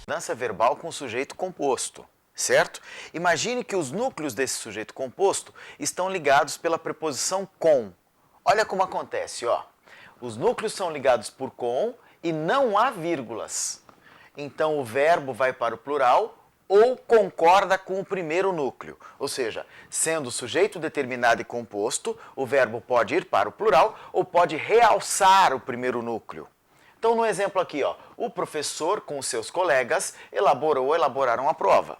Mudança verbal com sujeito composto, certo? Imagine que os núcleos desse sujeito composto estão ligados pela preposição com. Olha como acontece, ó. Os núcleos são ligados por com e não há vírgulas. Então o verbo vai para o plural ou concorda com o primeiro núcleo. Ou seja, sendo sujeito determinado e composto, o verbo pode ir para o plural ou pode realçar o primeiro núcleo. Então, no exemplo aqui, ó, o professor com os seus colegas elaboraram a prova.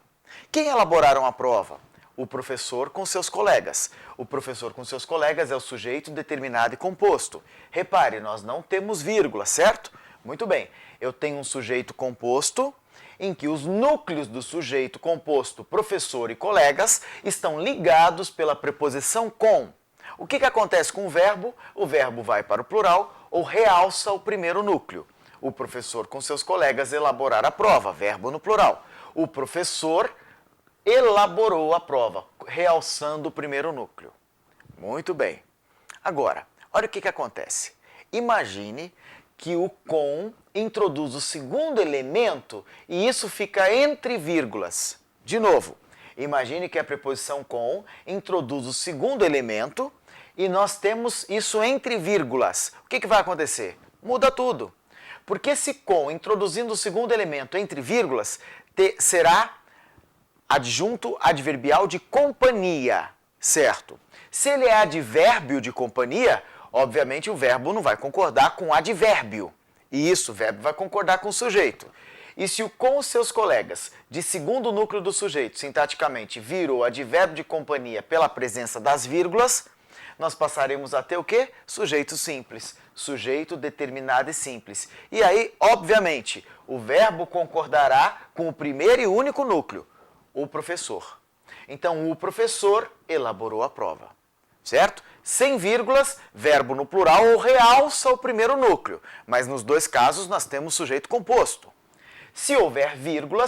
Quem elaboraram a prova? O professor com seus colegas. O professor com seus colegas é o sujeito determinado e composto. Repare, nós não temos vírgula, certo? Muito bem, eu tenho um sujeito composto em que os núcleos do sujeito composto, professor e colegas, estão ligados pela preposição com. O que acontece com o verbo? O verbo vai para o plural ou realça o primeiro núcleo. O professor com seus colegas elaborar a prova, verbo no plural. O professor elaborou a prova, realçando o primeiro núcleo. Muito bem. Agora, olha o que acontece. Imagine que o com introduz o segundo elemento e isso fica entre vírgulas. De novo, imagine que a preposição com introduz o segundo elemento e nós temos isso entre vírgulas. O que vai acontecer? Muda tudo. Porque esse com, introduzindo o segundo elemento entre vírgulas, será adjunto adverbial de companhia, certo? Se ele é advérbio de companhia, obviamente o verbo não vai concordar com o advérbio. E isso, o verbo vai concordar com o sujeito. E se o com os seus colegas, de segundo núcleo do sujeito, sintaticamente, virou advérbio de companhia pela presença das vírgulas, nós passaremos a ter o quê? Sujeito simples. Sujeito determinado e simples. E aí, obviamente, o verbo concordará com o primeiro e único núcleo, o professor. Então, o professor elaborou a prova, certo? Sem vírgulas, verbo no plural ou realça o primeiro núcleo. Mas nos dois casos nós temos sujeito composto. Se houver vírgulas,